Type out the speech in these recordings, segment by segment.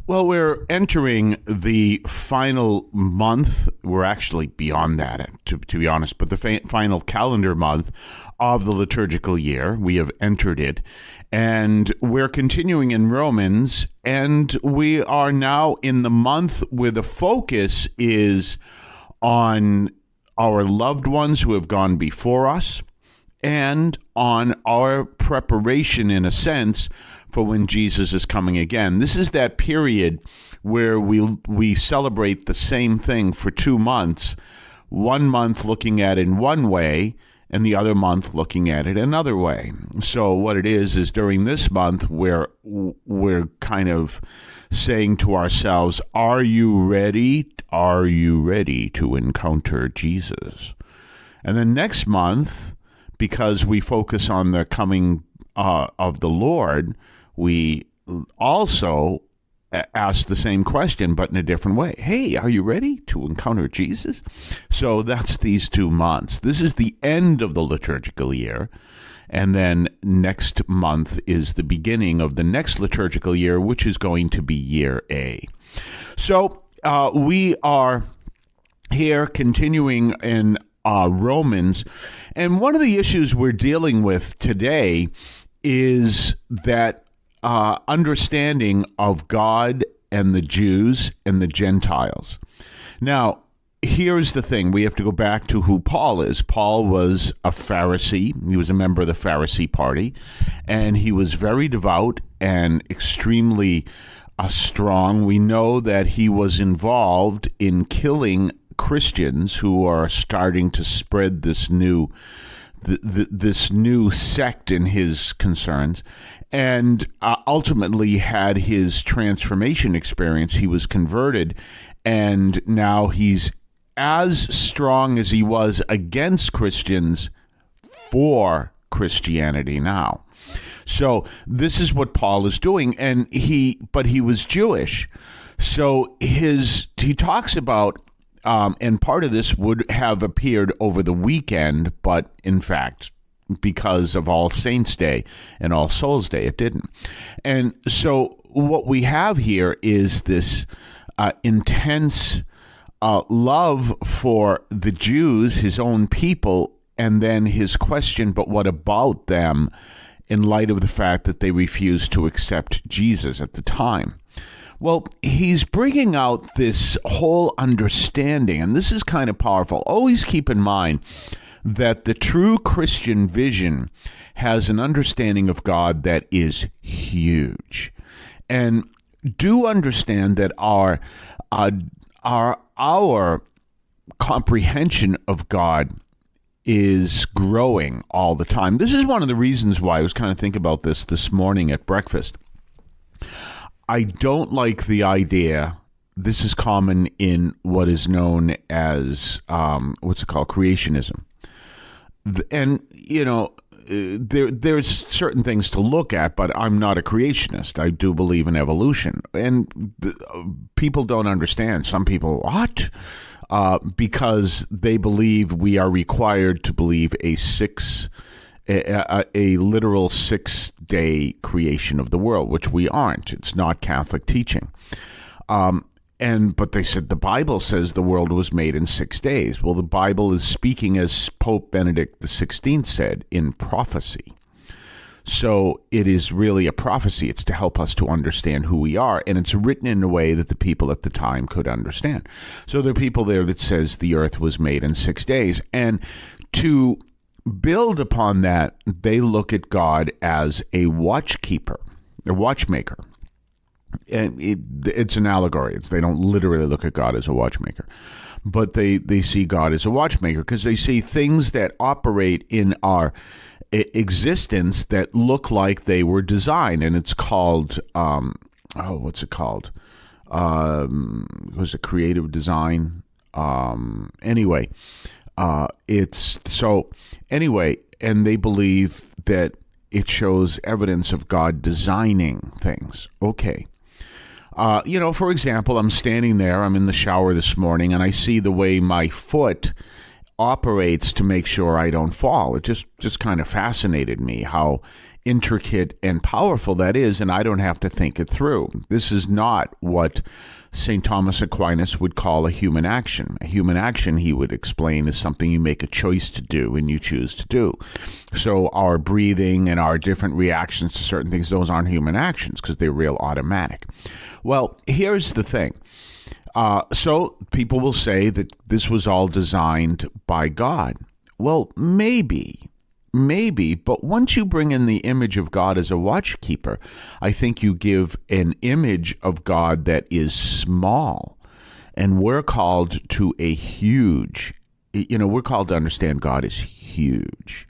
Well, we're entering the final month. We're actually beyond that, to be honest, but the final calendar month of the liturgical year. We have entered it, and we're continuing in Romans, and we are now in the month where the focus is on our loved ones who have gone before us and on our preparation, in a sense, for when Jesus is coming again. This is that period where we celebrate the same thing for 2 months, 1 month looking at it in one way and the other month looking at it another way. So what it is during this month we're kind of saying to ourselves, are you ready? Are you ready to encounter Jesus? And then next month, because we focus on the coming of the Lord, we also ask the same question, but in a different way. Hey, are you ready to encounter Jesus? So that's these 2 months. This is the end of the liturgical year. And then next month is the beginning of the next liturgical year, which is going to be year A. So we are here continuing in Romans. And one of the issues we're dealing with today is that understanding of God and the Jews and the Gentiles. Now, here's the thing. We have to go back to who Paul is. Paul was a Pharisee. He was a member of the Pharisee party, and he was very devout and extremely strong. We know that he was involved in killing Christians who are starting to spread this new sect in his concerns, and ultimately had his transformation experience. He was converted, and now he's as strong as he was against Christians for Christianity now. So this is what Paul is doing, but he was Jewish. So he talks about, and part of this would have appeared over the weekend, but in fact, because of All Saints' Day and All Souls' Day, it didn't. And so what we have here is this intense love for the Jews, his own people, and then his question, but what about them, in light of the fact that they refused to accept Jesus at the time? Well, he's bringing out this whole understanding, and this is kind of powerful. Always keep in mind that the true Christian vision has an understanding of God that is huge. And do understand that our comprehension of God is growing all the time. This is one of the reasons why I was kind of thinking about this morning at breakfast. I don't like the idea, this is common in what is known as, creationism. And, there's certain things to look at, but I'm not a creationist. I do believe in evolution. And people don't understand. Some people, what? Because they believe we are required to believe a literal 6-day creation of the world, which we aren't. It's not Catholic teaching. But they said the Bible says the world was made in 6 days. Well, the Bible is speaking, as Pope Benedict XVI said, in prophecy. So it is really a prophecy. It's to help us to understand who we are. And it's written in a way that the people at the time could understand. So there are people there that says the earth was made in 6 days. And to build upon that, they look at God as a watchkeeper, a watchmaker. And it's an allegory. They don't literally look at God as a watchmaker, but they see God as a watchmaker because they see things that operate in our existence that look like they were designed. And it's called, what's it called? Was it creative design? Anyway, and they believe that it shows evidence of God designing things. Okay. For example, I'm standing there, I'm in the shower this morning, and I see the way my foot operates to make sure I don't fall. It just kind of fascinated me how intricate and powerful that is, and I don't have to think it through. This is not what St. Thomas Aquinas would call a human action. A human action, he would explain, is something you make a choice to do and you choose to do. So our breathing and our different reactions to certain things, those aren't human actions because they're real automatic. Well, here's the thing. So people will say that this was all designed by God. Well, maybe, but once you bring in the image of God as a watchkeeper, I think you give an image of God that is small. And we're called to a huge, we're called to understand God is huge.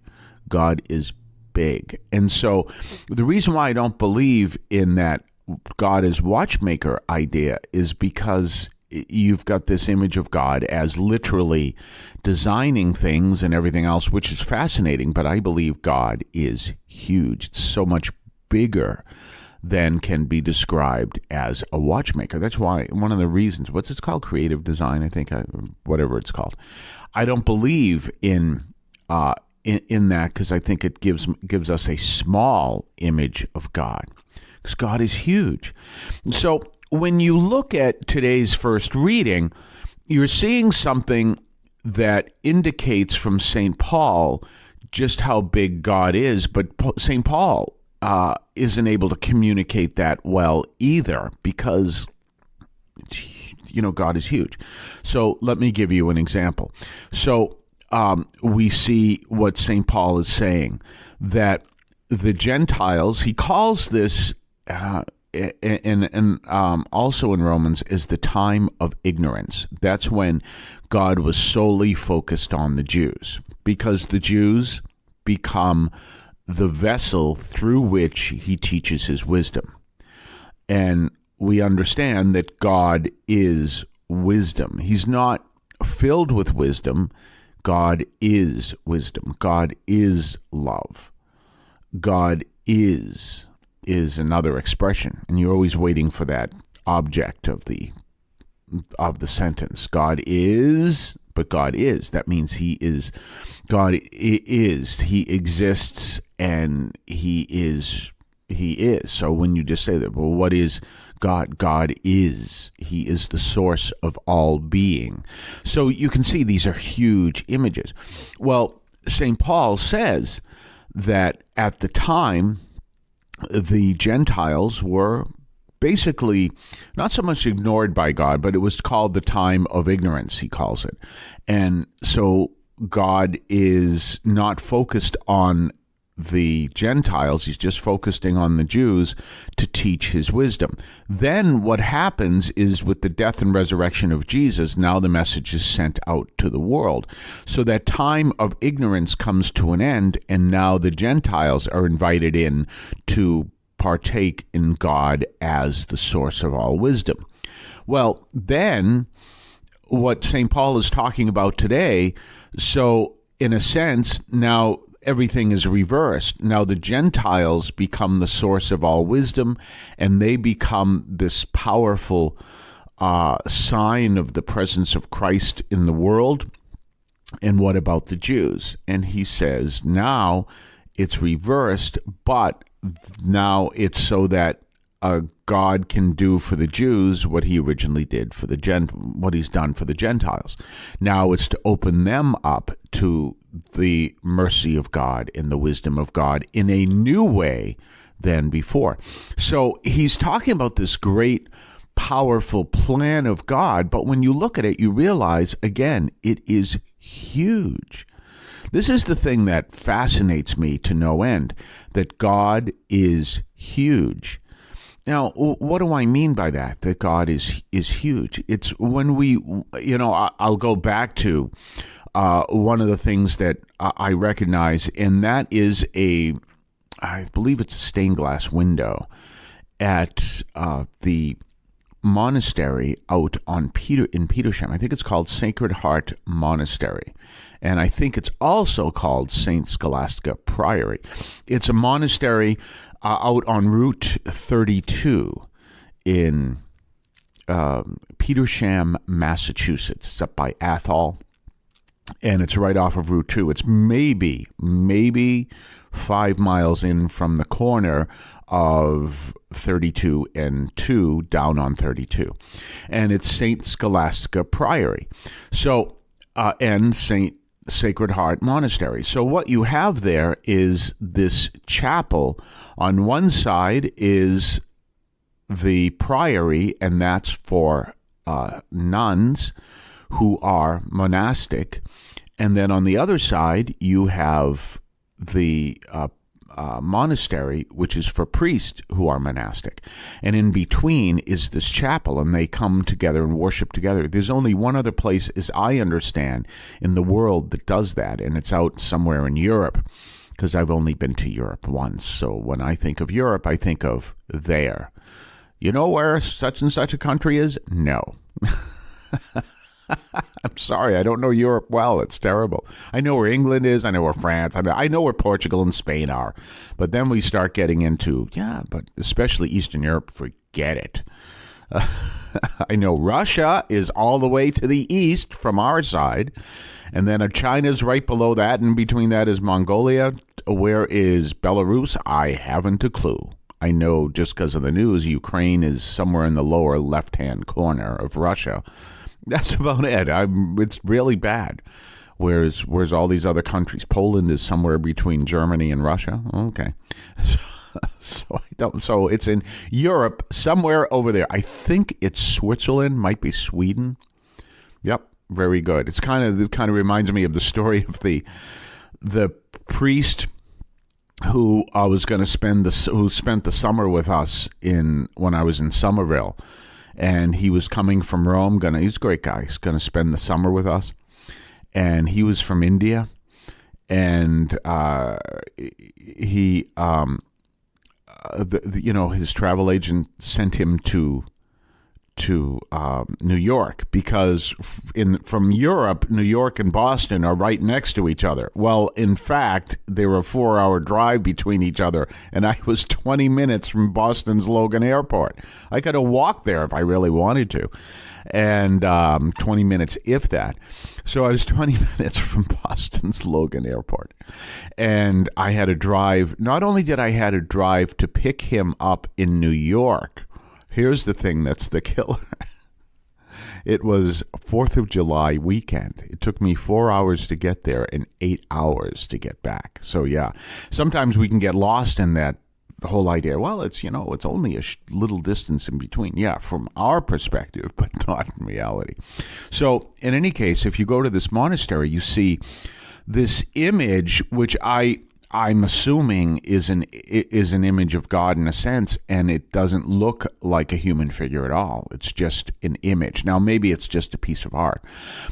God is big. And so the reason why I don't believe in that God is watchmaker idea is because you've got this image of God as literally designing things and everything else, which is fascinating, but I believe God is huge. It's so much bigger than can be described as a watchmaker. That's why one of the reasons, what's it called? Creative design, I think, whatever it's called. I don't believe in that because I think it gives us a small image of God, because God is huge. So when you look at today's first reading, you're seeing something that indicates from St. Paul just how big God is, but St. Paul isn't able to communicate that well either because, God is huge. So let me give you an example. So we see what St. Paul is saying, that the Gentiles, he calls this and also in Romans, is the time of ignorance. That's when God was solely focused on the Jews, because the Jews become the vessel through which he teaches his wisdom. And we understand that God is wisdom. He's not filled with wisdom. God is wisdom. God is love. God is another expression, and you're always waiting for that object of the sentence. God is, but God is. That means he is. God is. He exists, and he is. He is. So when you just say that, well, what is God? God is. He is the source of all being. So you can see these are huge images. Well, St. Paul says that at the time, the Gentiles were basically not so much ignored by God, but it was called the time of ignorance, he calls it. And so God is not focused on the Gentiles, he's just focusing on the Jews to teach his wisdom. Then what happens is, with the death and resurrection of Jesus, now the message is sent out to the world. So that time of ignorance comes to an end, and now the Gentiles are invited in to partake in God as the source of all wisdom. Well, then what St. Paul is talking about today, so in a sense, now everything is reversed. Now the Gentiles become the source of all wisdom, and they become this powerful sign of the presence of Christ in the world. And what about the Jews? And he says, now it's reversed, but now it's so that God can do for the Jews what he originally did for what he's done for the Gentiles. Now it's to open them up to the mercy of God and the wisdom of God in a new way than before. So he's talking about this great, powerful plan of God, but when you look at it, you realize, again, it is huge. This is the thing that fascinates me to no end, that God is huge. Now, what do I mean by that God is huge? It's when I'll go back to one of the things that I recognize, and that is I believe it's a stained glass window at the monastery out in Petersham. I think it's called Sacred Heart Monastery. And I think it's also called St. Scholastica Priory. It's a monastery out on Route 32 in Petersham, Massachusetts. It's up by Athol. and it's right off of Route 2. It's maybe 5 miles in from the corner of 32 and 2 down on 32. And it's St. Scholastica Priory. So, and St. Sacred Heart Monastery. So what you have there is this chapel. On one side is the priory, and that's for nuns who are monastic. And then on the other side, you have the monastery, which is for priests who are monastic. And in between is this chapel, and they come together and worship together. There's only one other place, as I understand, in the world that does that, and it's out somewhere in Europe, because I've only been to Europe once. So when I think of Europe, I think of there. You know where such and such a country is? No. I'm sorry, I don't know Europe well. It's terrible. I know where England is. I know where France. I know where Portugal and Spain are. But then we start getting into, but especially Eastern Europe, forget it. I know Russia is all the way to the east from our side. And then China's right below that. And between that is Mongolia. Where is Belarus? I haven't a clue. I know just because of the news, Ukraine is somewhere in the lower left-hand corner of Russia. That's about it. It's really bad. Whereas all these other countries, Poland is somewhere between Germany and Russia. Okay, so it's in Europe, somewhere over there. I think it's Switzerland, might be Sweden. Yep, very good. It kind of reminds me of the story of the priest who spent the summer with us when I was in Somerville. And he was coming from Rome. He's a great guy. He's going to spend the summer with us. And he was from India. And his travel agent sent him to New York, because from Europe, New York and Boston are right next to each other. Well, in fact, they were a 4-hour drive between each other, and I was 20 minutes from Boston's Logan Airport. I could have walked there if I really wanted to, and 20 minutes, if that. So I was 20 minutes from Boston's Logan Airport, and I had to drive. Not only did I had to drive to pick him up in New York. Here's the thing that's the killer. It was 4th of July weekend. It took me 4 hours to get there and 8 hours to get back. So, yeah, sometimes we can get lost in that whole idea. Well, it's only a little distance in between. Yeah, from our perspective, but not in reality. So, in any case, if you go to this monastery, you see this image, which I'm assuming is an image of God in a sense, and it doesn't look like a human figure at all. It's just an image. Now, maybe it's just a piece of art,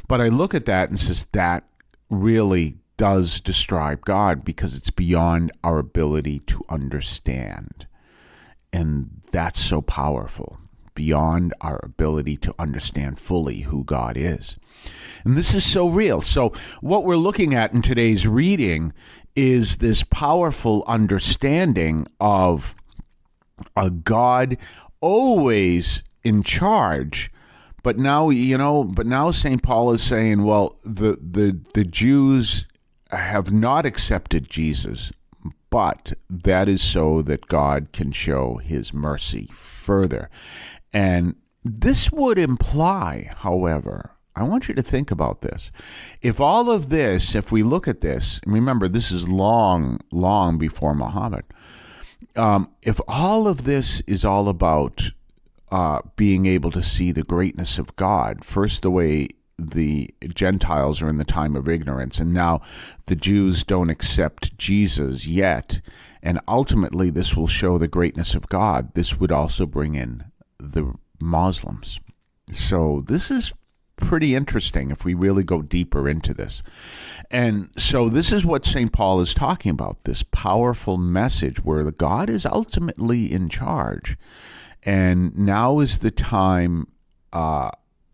but I look at that and says that really does describe God, because it's beyond our ability to understand, and that's so powerful. Beyond our ability to understand fully who God is. And this is so real. So what we're looking at in today's reading is this powerful understanding of a God always in charge. But now St. Paul is saying, well, the Jews have not accepted Jesus, but that is so that God can show his mercy further. And this would imply, however, I want you to think about this. If we look at this, and remember, this is long, long before Muhammad. If all of this is all about being able to see the greatness of God, first the way the Gentiles are in the time of ignorance, and now the Jews don't accept Jesus yet, and ultimately this will show the greatness of God, this would also bring in the Muslims. So this is pretty interesting if we really go deeper into this. And so this is what St. Paul is talking about, this powerful message where the God is ultimately in charge. And now is the time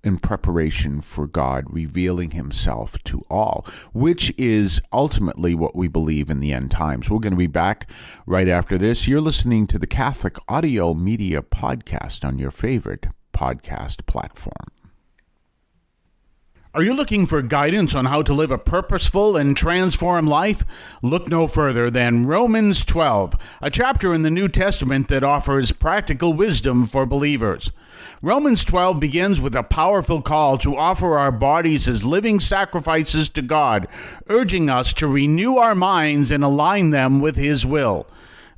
in preparation for God revealing himself to all, which is ultimately what we believe in the end times. We're going to be back right after this. You're listening to the Catholic Audio Media Podcast on your favorite podcast platform. Are you looking for guidance on how to live a purposeful and transformed life? Look no further than Romans 12, a chapter in the New Testament that offers practical wisdom for believers. Romans 12 begins with a powerful call to offer our bodies as living sacrifices to God, urging us to renew our minds and align them with His will.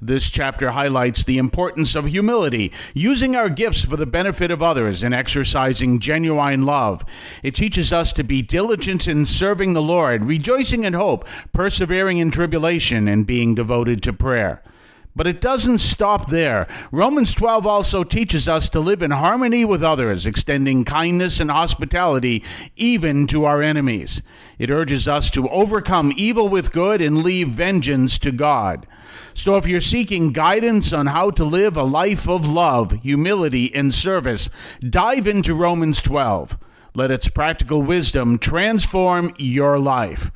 This chapter highlights the importance of humility, using our gifts for the benefit of others, and exercising genuine love. It teaches us to be diligent in serving the Lord, rejoicing in hope, persevering in tribulation, and being devoted to prayer. But it doesn't stop there. Romans 12 also teaches us to live in harmony with others, extending kindness and hospitality even to our enemies. It urges us to overcome evil with good and leave vengeance to God. So if you're seeking guidance on how to live a life of love, humility, and service, dive into Romans 12. Let its practical wisdom transform your life.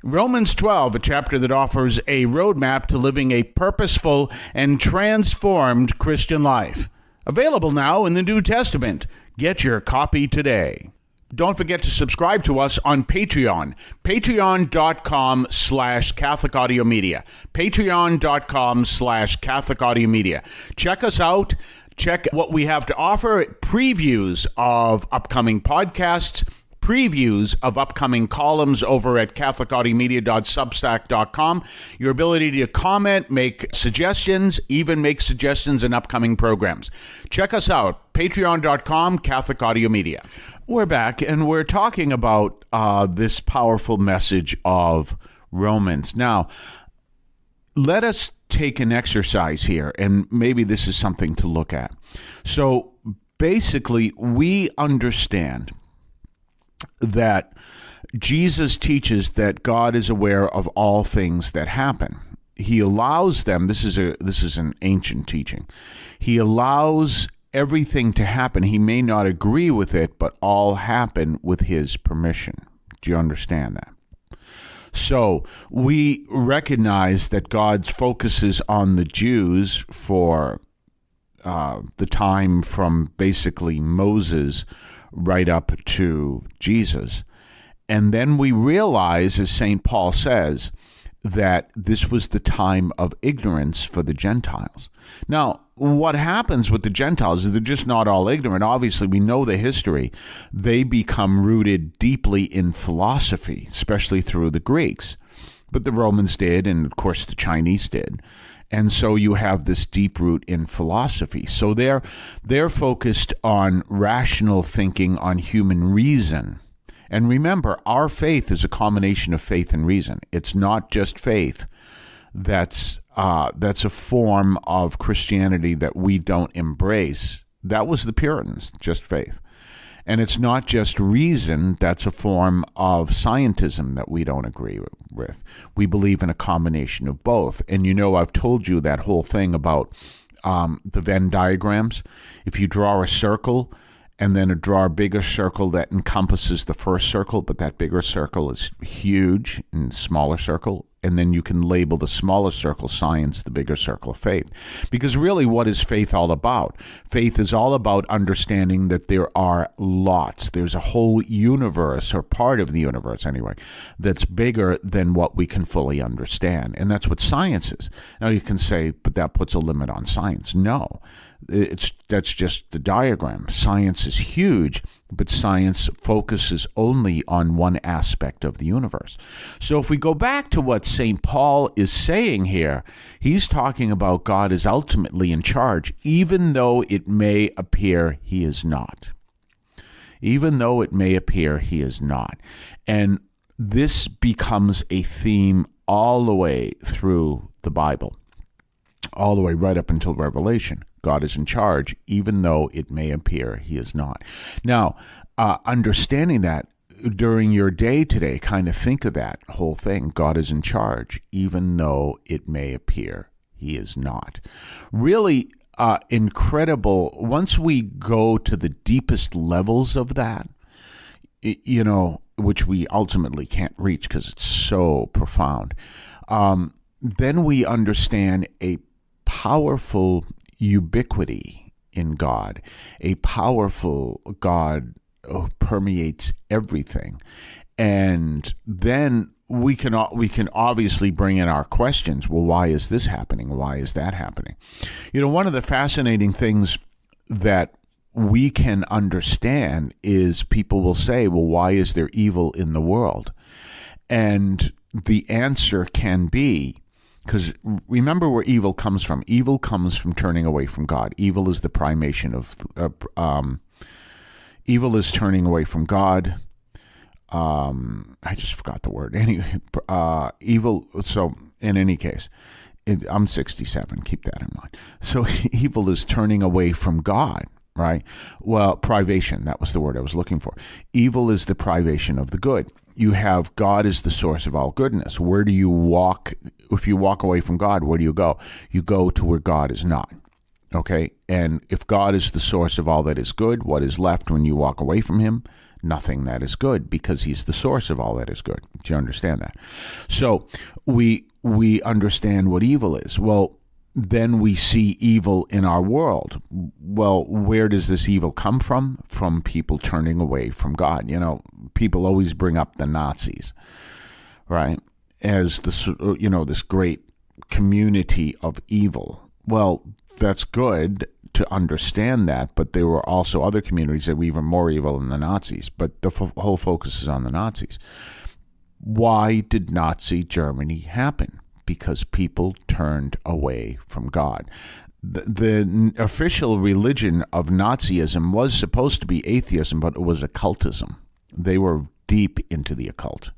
Romans 12, a chapter that offers a roadmap to living a purposeful and transformed Christian life. Available now in the New Testament. Get your copy today. Don't forget to subscribe to us on Patreon. Patreon.com/Catholic Audio Media. Patreon.com/Catholic Audio Media. Check us out. Check what we have to offer. Previews of upcoming podcasts. Previews of upcoming columns over at catholicaudiomedia.substack.com. Your ability to comment, make suggestions, even make suggestions in upcoming programs. Check us out, patreon.com, Catholic Audio Media. We're back, and we're talking about this powerful message of Romans. Now, let us take an exercise here, and maybe this is something to look at. So, basically, we understand that Jesus teaches that God is aware of all things that happen. He allows them, this is an ancient teaching. He allows everything to happen. He may not agree with it, but all happen with His permission. Do you understand that? So we recognize that God focuses on the Jews for the time from basically Moses right up to Jesus. And then we realize, as St. Paul says, that this was the time of ignorance for the Gentiles. Now, what happens with the Gentiles is they're just not all ignorant. Obviously, we know the history. They become rooted deeply in philosophy, especially through the Greeks. But the Romans did, and of course the Chinese did. And so you have this deep root in philosophy. So they're focused on rational thinking, on human reason. And remember, our faith is a combination of faith and reason. It's not just faith. That's a form of Christianity that we don't embrace. That was the Puritans, just faith. And it's not just reason. That's a form of scientism that we don't agree with. We believe in a combination of both. And I've told you that whole thing about the Venn diagrams. If you draw a circle and then draw a bigger circle that encompasses the first circle, but that bigger circle is huge and smaller circle, and then you can label the smaller circle science, the bigger circle faith. Because really, what is faith all about? Faith is all about understanding that there are lots. There's a whole universe, or part of the universe anyway, that's bigger than what we can fully understand. And that's what science is. Now you can say, but that puts a limit on science. No. That's just the diagram. Science is huge, but science focuses only on one aspect of the universe. So if we go back to what St. Paul is saying here, he's talking about God is ultimately in charge, even though it may appear He is not. Even though it may appear He is not. And this becomes a theme all the way through the Bible, all the way right up until Revelation. God is in charge, even though it may appear He is not. Now, understanding that during your day today, kind of think of that whole thing. God is in charge, even though it may appear He is not. Really incredible. Once we go to the deepest levels of that, which we ultimately can't reach because it's so profound, then we understand a powerful ubiquity in God, a powerful God permeates everything. And then we can obviously bring in our questions. Well, why is this happening? Why is that happening? One of the fascinating things that we can understand is people will say, well, why is there evil in the world? And the answer can be, because remember where evil comes from. Evil comes from turning away from God. Evil is the primation of, evil is turning away from God. I just forgot the word. Anyway, evil. So in any case, I'm 67. Keep that in mind. So evil is turning away from God, right? Well, privation. That was the word I was looking for. Evil is the privation of the good. You have God is the source of all goodness. Where do you walk? If you walk away from God, where do you go? You go to where God is not. Okay? And if God is the source of all that is good, what is left when you walk away from him? Nothing that is good, because he's the source of all that is good. Do you understand that? So we understand what evil is. Well, then we see evil in our world. Well, where does this evil come from? From people turning away from God. People always bring up the Nazis, right? As this great community of evil. Well, that's good to understand that, but there were also other communities that were even more evil than the Nazis. But the whole focus is on the Nazis. Why did Nazi Germany happen? Because people turned away from God. The official religion of Nazism was supposed to be atheism, but it was occultism. They were deep into the occult.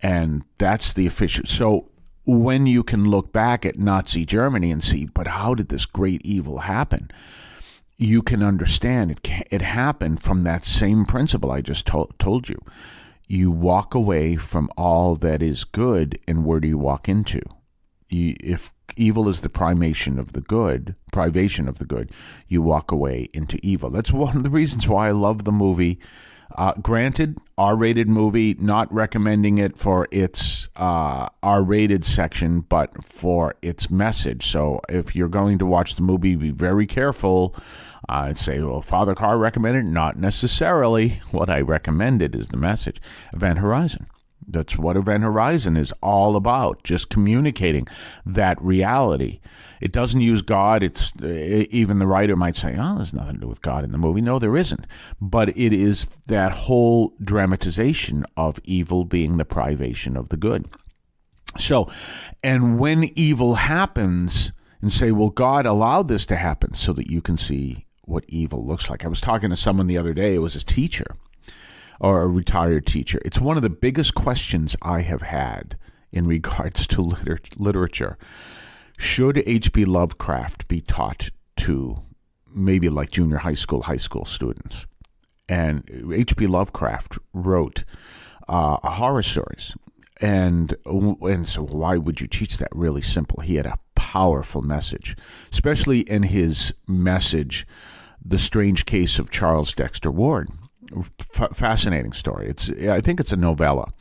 And that's the official. So when you can look back at Nazi Germany and see, but how did this great evil happen? You can understand it happened from that same principle I just told you. You walk away from all that is good, and where do you walk into? If evil is the privation of the good, you walk away into evil. That's one of the reasons why I love the movie. Granted, R-rated movie, not recommending it for its R-rated section, but for its message. So if you're going to watch the movie, be very careful. I'd say, well, Father Carr recommended it. Not necessarily. What I recommended is the message. Event Horizon. That's what Event Horizon is all about, just communicating that reality. It doesn't use God. It's even the writer might say, oh, there's nothing to do with God in the movie. No, there isn't. But it is that whole dramatization of evil being the privation of the good. So, and when evil happens, and say, well, God allowed this to happen so that you can see what evil looks like. I was talking to someone the other day. It was a teacher, or a retired teacher. It's one of the biggest questions I have had in regards to literature. Should H.P. Lovecraft be taught to maybe like junior high school students? And H.P. Lovecraft wrote horror stories. And so why would you teach that? Really simple. He had a powerful message, especially in his message, The Strange Case of Charles Dexter Ward. Fascinating story. I think it's a novella,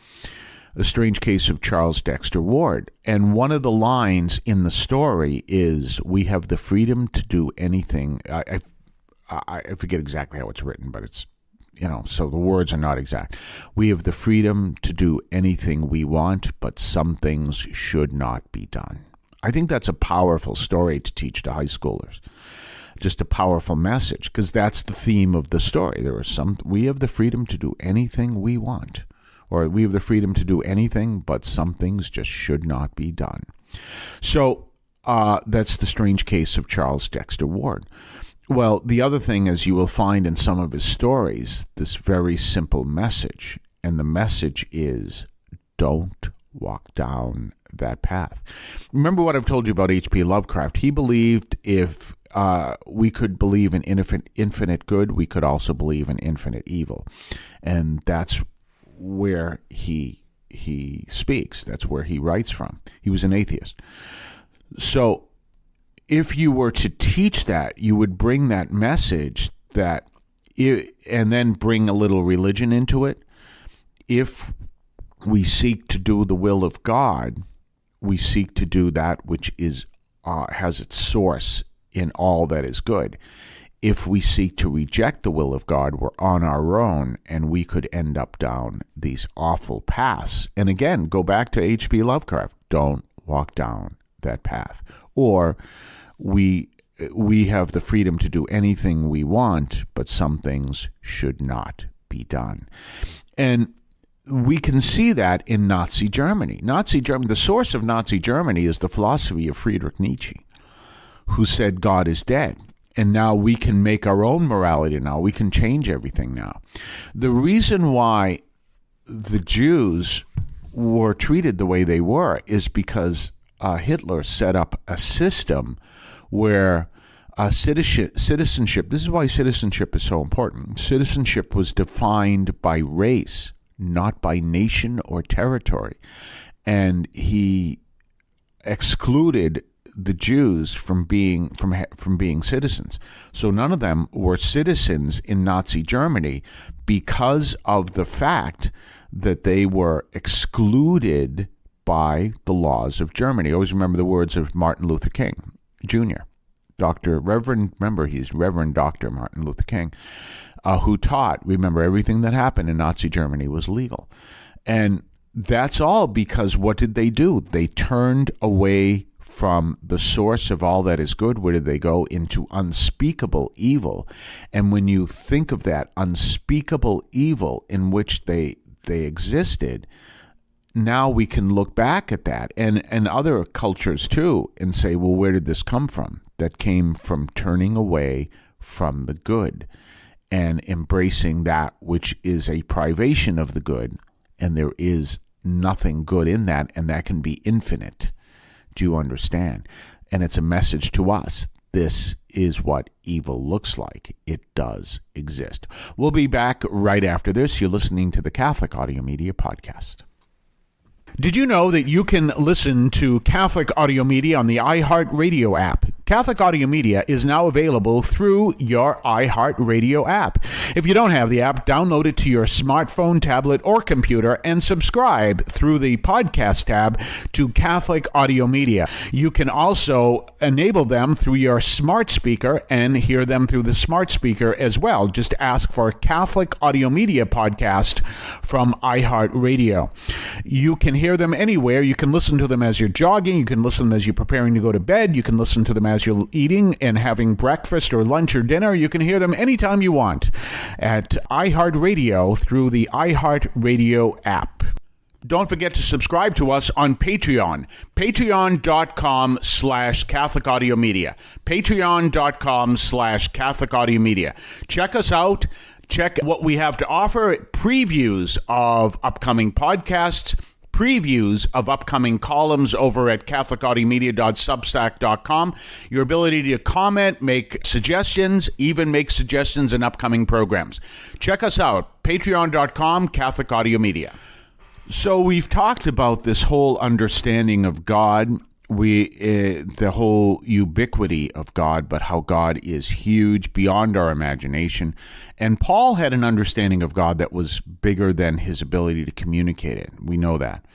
The Strange Case of Charles Dexter Ward. And one of the lines in the story is, we have the freedom to do anything. I forget exactly how it's written, but it's, so the words are not exact. We have the freedom to do anything we want, but some things should not be done. I think that's a powerful story to teach to high schoolers. Just a powerful message, because that's the theme of the story. We have the freedom to do anything we want, or we have the freedom to do anything, but some things just should not be done. So that's The Strange Case of Charles Dexter Ward. Well, the other thing is, you will find in some of his stories this very simple message, and the message is, don't walk down that path. Remember what I've told you about H.P. Lovecraft. He believed if we could believe in infinite good, we could also believe in infinite evil. And that's where he speaks. That's where he writes from. He was an atheist. So if you were to teach that, you would bring that message and then bring a little religion into it. If we seek to do the will of God, we seek to do that which is has its source in all that is good. if we seek to reject the will of God, we're on our own, and we could end up down these awful paths. And again, go back to H.P. Lovecraft. Don't walk down that path. Or we have the freedom to do anything we want, but some things should not be done. And we can see that in Nazi Germany. Nazi Germany, the source of Nazi Germany is the philosophy of Friedrich Nietzsche, who said God is dead. And now we can make our own morality now. We can change everything now. The reason why the Jews were treated the way they were is because Hitler set up a system where citizenship, this is why citizenship is so important. Citizenship was defined by race, not by nation or territory. And he excluded the Jews from being citizens. So none of them were citizens in Nazi Germany because of the fact that they were excluded by the laws of Germany. Always remember the words of Martin Luther King Jr., he's Reverend Dr. Martin Luther King, who taught, remember, everything that happened in Nazi Germany was legal. And that's all because what did they do? They turned away from the source of all that is good. Where did they go? Into unspeakable evil. And when you think of that unspeakable evil in which they existed, now we can look back at that and other cultures too and say, well, where did this come from? That came from turning away from the good and embracing that which is a privation of the good, and there is nothing good in that, and that can be infinite. Do you understand? And it's a message to us. This is what evil looks like. It does exist. We'll be back right after this. You're listening to the Catholic Audio Media Podcast. Did you know that you can listen to Catholic Audio Media on the iHeartRadio app? Catholic Audio Media is now available through your iHeartRadio app. If you don't have the app, download it to your smartphone, tablet, or computer and subscribe through the podcast tab to Catholic Audio Media. You can also enable them through your smart speaker and hear them through the smart speaker as well. Just ask for Catholic Audio Media Podcast from iHeartRadio. You can hear them anywhere. You can listen to them as you're jogging. You can listen to them as you're preparing to go to bed. You can listen to them as you're eating and having breakfast or lunch or dinner. You can hear them anytime you want at iHeartRadio through the iHeartRadio app. Don't forget to subscribe to us on Patreon. Patreon.com/Catholic Audio Media. Patreon.com/Catholic Audio Media. Check us out. Check what we have to offer. Previews of upcoming podcasts. Previews of upcoming columns over at catholicaudio.substack.com. Your ability to comment, make suggestions, even make suggestions in upcoming programs. Check us out. Patreon.com, Catholic Audio Media. So we've talked about this whole understanding of God, the whole ubiquity of God, but how God is huge beyond our imagination. And Paul had an understanding of God that was bigger than his ability to communicate it. We know that.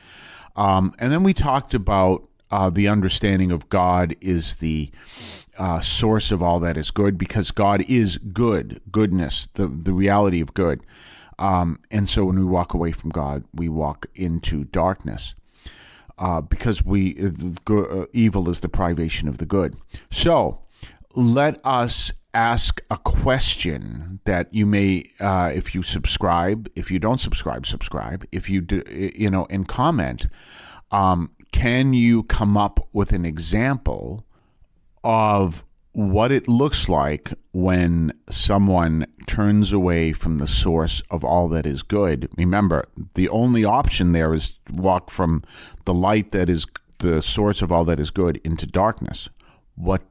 And then we talked about the understanding of God is the source of all that is good, because God is good, goodness, the reality of good. And so when we walk away from God, we walk into darkness. Because evil is the privation of the good. So let us ask a question that you may, if you subscribe, if you don't subscribe, if you do, and comment. Can you come up with an example of what it looks like when someone turns away from the source of all that is good? Remember, the only option there is to walk from the light that is the source of all that is good into darkness. What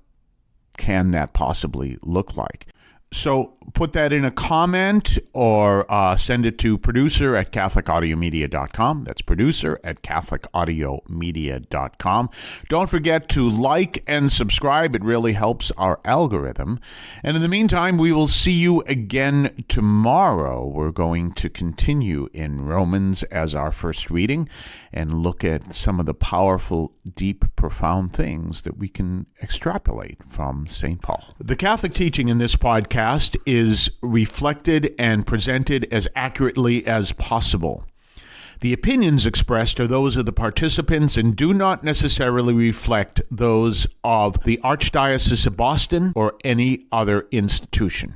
can that possibly look like? So put that in a comment or send it to producer@catholicaudiomedia.com. That's producer@catholicaudiomedia.com. Don't forget to like and subscribe. It really helps our algorithm. And in the meantime, we will see you again tomorrow. We're going to continue in Romans as our first reading and look at some of the powerful, deep, profound things that we can extrapolate from St. Paul. The Catholic teaching in this podcast is reflected and presented as accurately as possible. The opinions expressed are those of the participants and do not necessarily reflect those of the Archdiocese of Boston or any other institution.